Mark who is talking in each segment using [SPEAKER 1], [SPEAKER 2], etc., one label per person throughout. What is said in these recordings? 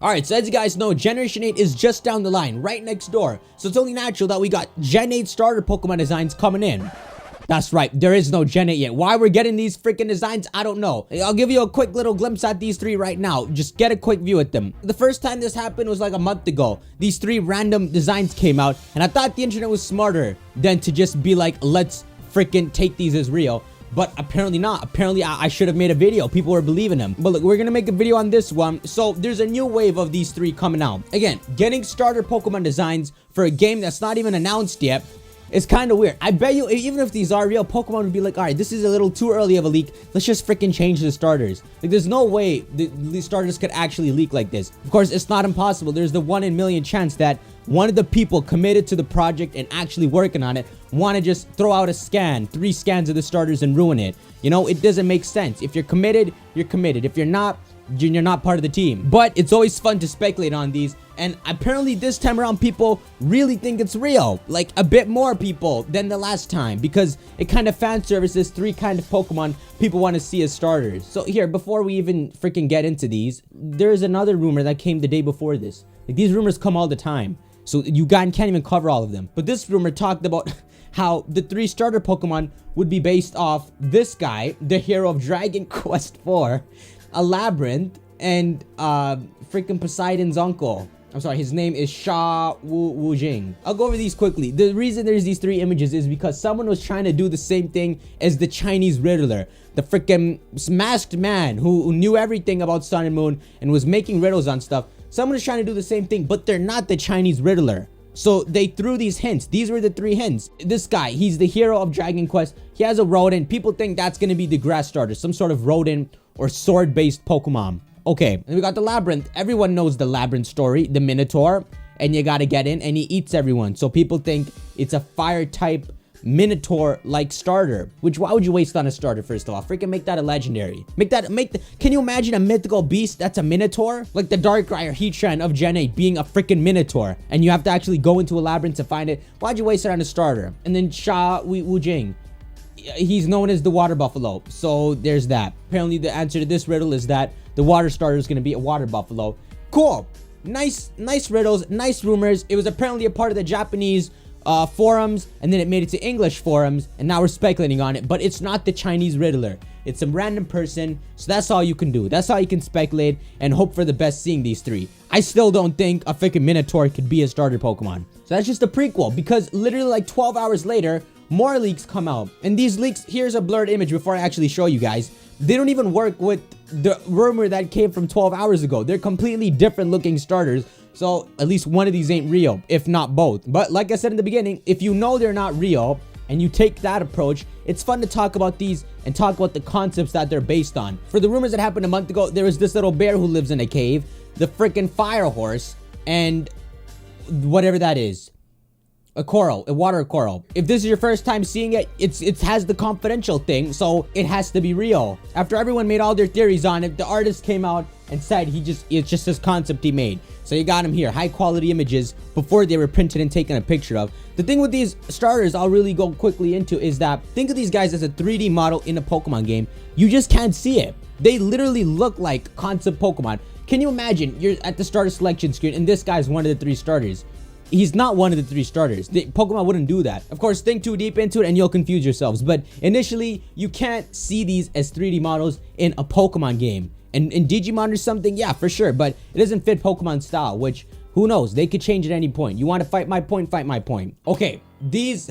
[SPEAKER 1] Alright, so as you guys know, Generation 8 is just down the line, right next door. So it's only natural that we got Gen 8 starter Pokemon designs coming in. That's right, there is no Gen 8 yet. Why we're getting these freaking designs, I don't know. I'll give you a quick little glimpse at these three right now. Just get a quick view at them. The first time this happened was like a month ago. These three random designs came out, and I thought the internet was smarter than to just be like, let's freaking take these as real. But apparently not. Apparently I should have made a video. People were believing him. But look, we're gonna make a video on this one. So there's a new wave of these three coming out. Again, getting starter Pokemon designs for a game that's not even announced yet is kind of weird. I bet you, even if these are real, Pokemon would be like, all right, this is a little too early of a leak. Let's just freaking change the starters. Like, there's no way these starters could actually leak like this. Of course, it's not impossible. There's the 1 in a million chance that one of the people committed to the project and actually working on it want to just throw out a scan, 3 scans of the starters and ruin it. You know, it doesn't make sense. If you're committed, you're committed. If you're not part of the team. But it's always fun to speculate on these, and apparently this time around people really think it's real, like a bit more people than the last time, because it kind of fan services 3 kind of Pokemon people want to see as starters. So here, before we even freaking get into these, there's another rumor that came the day before this. Like, these rumors come all the time, so you guys can't even cover all of them. But this rumor talked about how the 3 starter Pokemon would be based off this guy, the hero of Dragon Quest IV, a Labyrinth, and freaking Poseidon's uncle. I'm sorry, his name is Sha Wu Jing. I'll go over these quickly. The reason there's these 3 images is because someone was trying to do the same thing as the Chinese Riddler, the freaking masked man who knew everything about Sun and Moon and was making riddles on stuff. Someone is trying to do the same thing, but they're not the Chinese Riddler. So they threw these hints. These were the 3 hints. This guy, he's the hero of Dragon Quest. He has a rodent. People think that's going to be the grass starter, some sort of rodent or sword-based Pokemon. Okay, and we got the Labyrinth. Everyone knows the Labyrinth story, the Minotaur, and you gotta get in, and he eats everyone. So people think it's a fire-type Minotaur-like starter. Which, why would you waste on a starter, first of all? Freaking make that a legendary. Can you imagine a mythical beast that's a Minotaur? Like the Darkrai or Heatran of Gen 8 being a freaking Minotaur, and you have to actually go into a labyrinth to find it. Why'd you waste it on a starter? And then Sha Wu Jing, he's known as the water buffalo, so there's that. Apparently the answer to this riddle is that the water starter is going to be a water buffalo. Cool. Nice riddles, nice rumors. It was apparently a part of the Japanese forums, and then it made it to English forums, and now we're speculating on it. But it's not the Chinese Riddler. It's some random person, so that's all you can do. That's all you can speculate and hope for the best seeing these 3. I still don't think a freaking Minotaur could be a starter Pokemon. So that's just a prequel, because literally like 12 hours later, more leaks come out. And these leaks, here's a blurred image before I actually show you guys. They don't even work with the rumor that came from 12 hours ago. They're completely different looking starters. So at least one of these ain't real, if not both. But like I said in the beginning, if you know they're not real and you take that approach, it's fun to talk about these and talk about the concepts that they're based on. For the rumors that happened a month ago, there was this little bear who lives in a cave, the freaking fire horse, and whatever that is. A coral, a water coral. If this is your first time seeing it, it has the confidential thing, so it has to be real. After everyone made all their theories on it, the artist came out and said it's just this concept he made. So you got him here, high quality images before they were printed and taken a picture of. The thing with these starters I'll really go quickly into is that think of these guys as a 3D model in a Pokemon game. You just can't see it. They literally look like concept Pokemon. Can you imagine you're at the starter selection screen and this guy's one of the 3 starters? He's not one of the 3 starters. Pokemon wouldn't do that. Of course, think too deep into it and you'll confuse yourselves. But initially, you can't see these as 3D models in a Pokemon game. And in Digimon or something, yeah, for sure. But it doesn't fit Pokemon style, which, who knows? They could change at any point. You want to fight my point, fight my point. Okay, these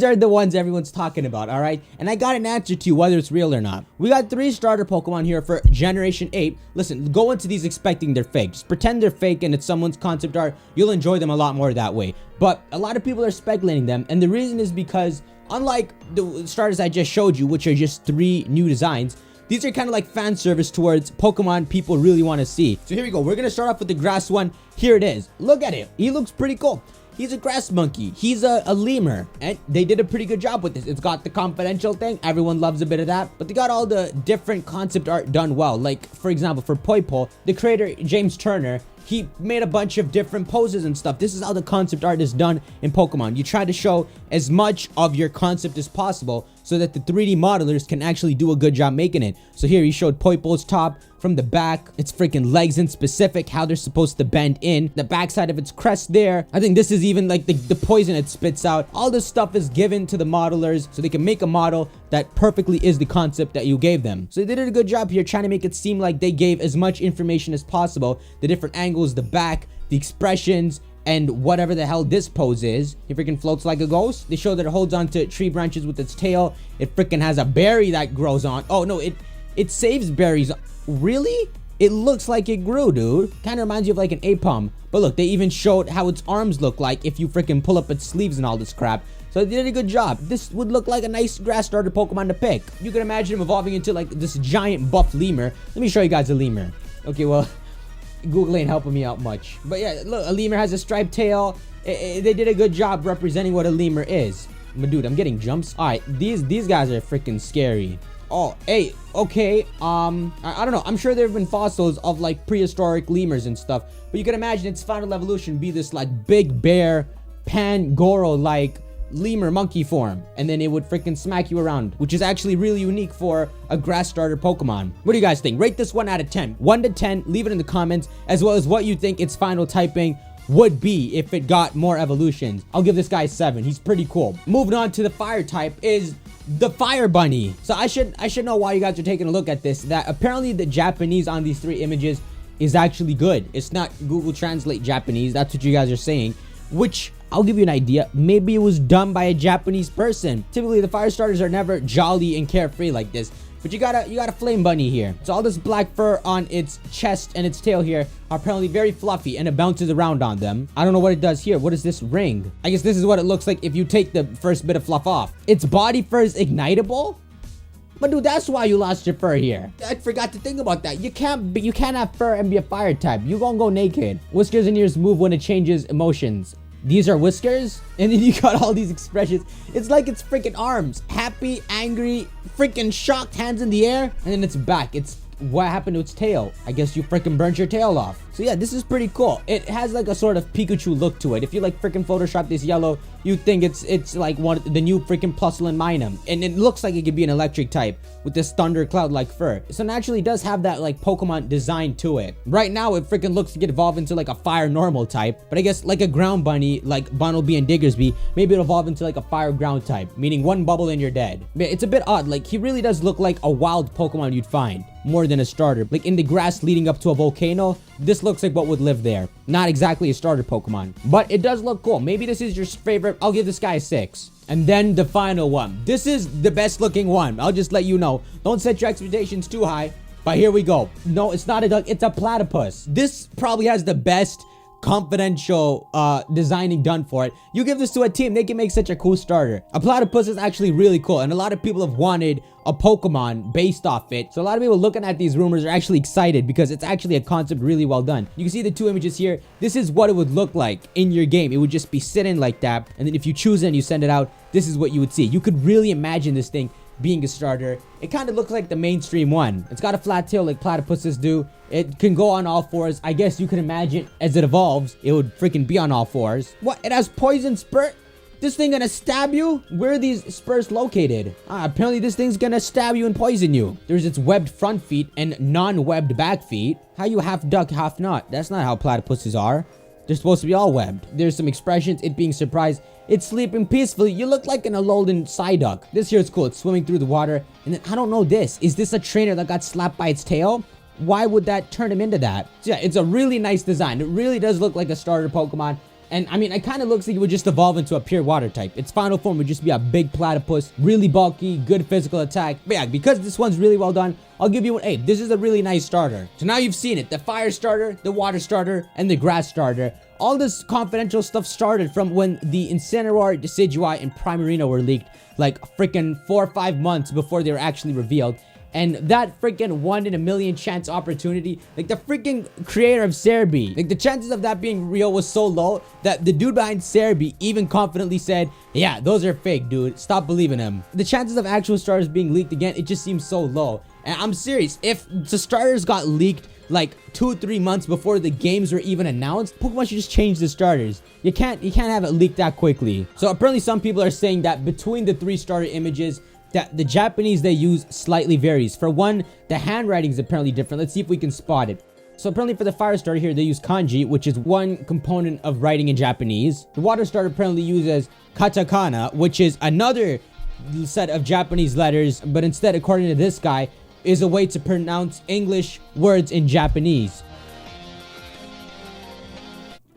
[SPEAKER 1] are the ones everyone's talking about, all right? And I got an answer to you whether it's real or not. We got 3 starter Pokemon here for Generation 8. Listen, go into these expecting they're fake. Just pretend they're fake and it's someone's concept art. You'll enjoy them a lot more that way. But a lot of people are speculating them, and the reason is because unlike the starters I just showed you, which are just 3 new designs, these are kind of like fan service towards Pokemon people really want to see. So here we go. We're going to start off with the grass one. Here it is. Look at it. He looks pretty cool. He's a grass monkey. He's a lemur. And they did a pretty good job with this. It's got the confidential thing. Everyone loves a bit of that. But they got all the different concept art done well. Like, for example, for Poipo, the creator, James Turner, he made a bunch of different poses and stuff. This is how the concept art is done in Pokemon. You try to show as much of your concept as possible so that the 3D modelers can actually do a good job making it. So here he showed Poipo's top from the back, its freaking legs in specific, how they're supposed to bend in, the backside of its crest there. I think this is even like the poison it spits out. All this stuff is given to the modelers so they can make a model that perfectly is the concept that you gave them. So they did a good job here trying to make it seem like they gave as much information as possible, the different angles, the back, the expressions, and whatever the hell this pose is. It freaking floats like a ghost. They show that it holds onto tree branches with its tail. It freaking has a berry that grows on. Oh no, it saves berries. Really? It looks like it grew, dude. Kind of reminds you of like an Apom. But look, they even showed how its arms look like if you freaking pull up its sleeves and all this crap. So they did a good job. This would look like a nice grass starter Pokemon to pick. You can imagine him evolving into like this giant buff lemur. Let me show you guys a lemur. Okay, well, Google ain't helping me out much. But yeah, look, a lemur has a striped tail. They did a good job representing what a lemur is. But dude, I'm getting jumps. All right, these guys are freaking scary. Oh, hey, okay, I don't know. I'm sure there have been fossils of like prehistoric lemurs and stuff, but you can imagine its final evolution be this like big bear, Pangoro like lemur monkey form, and then it would freaking smack you around, which is actually really unique for a grass starter Pokemon. What do you guys think? Rate this 1 out of 10. 1 to 10, leave it in the comments, as well as what you think its final typing would be if it got more evolutions. I'll give this guy 7. He's pretty cool. Moving on to the fire type is the Fire Bunny. So I should know why you guys are taking a look at this, that apparently the Japanese on these 3 images is actually good. It's not Google Translate Japanese. That's what you guys are saying, which I'll give you an idea. Maybe it was done by a Japanese person. Typically the fire starters are never jolly and carefree like this, but you got a flame bunny here. So all this black fur on its chest and its tail here are apparently very fluffy, and it bounces around on them. I don't know what it does here. What is this ring? I guess this is what it looks like if you take the first bit of fluff off. Its body fur is ignitable? But dude, that's why you lost your fur here. I forgot to think about that. You can't have fur and be a fire type. You gonna go naked. Whiskers and ears move when it changes emotions. These are whiskers, and then you got all these expressions. It's like its freaking arms. Happy, angry, freaking shocked, hands in the air, and then its back. It's what happened to its tail. I guess you freaking burnt your tail off. So yeah, this is pretty cool. It has like a sort of Pikachu look to it. If you like freaking Photoshop this yellow, you think it's like one of the new freaking Plusle and Minun. And it looks like it could be an electric type with this thundercloud like fur. So naturally it does have that like Pokemon design to it. Right now it freaking looks to get evolved into like a fire normal type, but I guess like a ground bunny like Bunnelby and Diggersby, maybe it'll evolve into like a fire ground type, meaning one bubble and you're dead. But it's a bit odd. Like he really does look like a wild Pokemon you'd find more than a starter. Like in the grass leading up to a volcano, this looks like what would live there. Not exactly a starter Pokemon, but it does look cool. Maybe this is your favorite. I'll give this guy a 6. And then the final one. This is the best looking one. I'll just let you know. Don't set your expectations too high. But here we go. No, it's not a duck. It's a platypus. This probably has the best confidential designing done for it. You give this to a team, they can make such a cool starter. A platypus is actually really cool, and a lot of people have wanted a Pokemon based off it. So a lot of people looking at these rumors are actually excited because it's actually a concept really well done. You can see the 2 images here. This is what it would look like in your game. It would just be sitting like that, and then if you choose it and you send it out, this is what you would see. You could really imagine this thing being a starter. It kind of looks like the mainstream one. It's got a flat tail like platypuses do. It can go on all 4s. I guess you can imagine as it evolves, it would freaking be on all 4s. What? It has poison spurt? This thing gonna stab you? Where are these spurs located? Apparently this thing's gonna stab you and poison you. There's its webbed front feet and non-webbed back feet. How you half duck, half not? That's not how platypuses are. They're supposed to be all webbed. There's some expressions, it being surprised. It's sleeping peacefully. You look like an Alolan Psyduck. This here is cool. It's swimming through the water. And then, I don't know this. Is this a trainer that got slapped by its tail? Why would that turn him into that? So yeah, it's a really nice design. It really does look like a starter Pokemon. And I mean, it kind of looks like it would just evolve into a pure water type. Its final form would just be a big platypus, really bulky, good physical attack. But yeah, because this one's really well done, I'll give you an 8. This is a really nice starter. So now you've seen it. The fire starter, the water starter, and the grass starter. All this confidential stuff started from when the Incineroar, Decidueye, and Primarina were leaked like freaking 4 or 5 months before they were actually revealed. And that freaking 1 in a million chance opportunity, like the freaking creator of Cerebi, like the chances of that being real was so low that the dude behind Cerebi even confidently said, yeah, those are fake, dude. Stop believing him. The chances of actual stars being leaked again, it just seems so low. And I'm serious, if the starters got leaked like 2-3 months before the games were even announced, Pokemon should just change the starters. You can't have it leaked that quickly. So apparently some people are saying that between the 3 starter images, that the Japanese they use slightly varies. For one, the handwriting is apparently different. Let's see if we can spot it. So apparently for the fire starter here, they use kanji, which is one component of writing in Japanese. The water starter apparently uses katakana, which is another set of Japanese letters, but instead, according to this guy, is a way to pronounce English words in Japanese.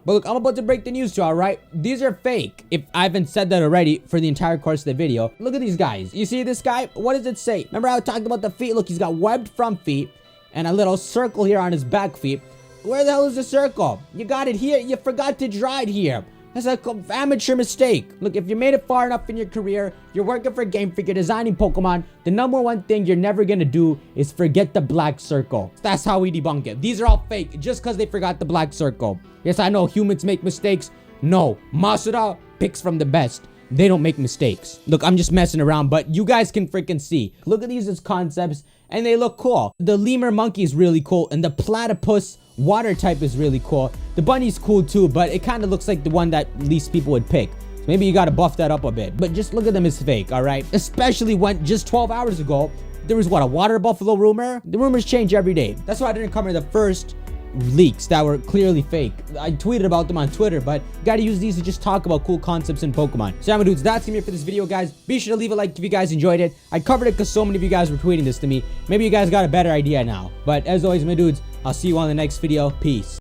[SPEAKER 1] But look, I'm about to break the news to you, alright? These are fake. If I haven't said that already for the entire course of the video. Look at these guys. You see this guy? What does it say? Remember how I talked about the feet? Look, he's got webbed front feet and a little circle here on his back feet. Where the hell is the circle? You got it here. You forgot to draw it here. That's an amateur mistake. Look, if you made it far enough in your career, you're working for Game Freak, you're designing Pokemon, the number one thing you're never gonna do is forget the black circle. That's how we debunk it. These are all fake just because they forgot the black circle. Yes, I know humans make mistakes. No, Masuda picks from the best. They don't make mistakes. Look, I'm just messing around, but you guys can freaking see. Look at these as concepts, and they look cool. The lemur monkey is really cool, and the platypus water type is really cool. The bunny's cool too, but it kind of looks like the one that least people would pick. So maybe you gotta buff that up a bit. But just look at them as fake, alright? Especially when just 12 hours ago, there was what, a water buffalo rumor? The rumors change every day. That's why I didn't cover the first leaks that were clearly fake. I tweeted about them on Twitter, but you gotta use these to just talk about cool concepts in Pokemon. So yeah, my dudes, that's gonna be it for this video, guys. Be sure to leave a like if you guys enjoyed it. I covered it because so many of you guys were tweeting this to me. Maybe you guys got a better idea now. But as always, my dudes, I'll see you on the next video. Peace.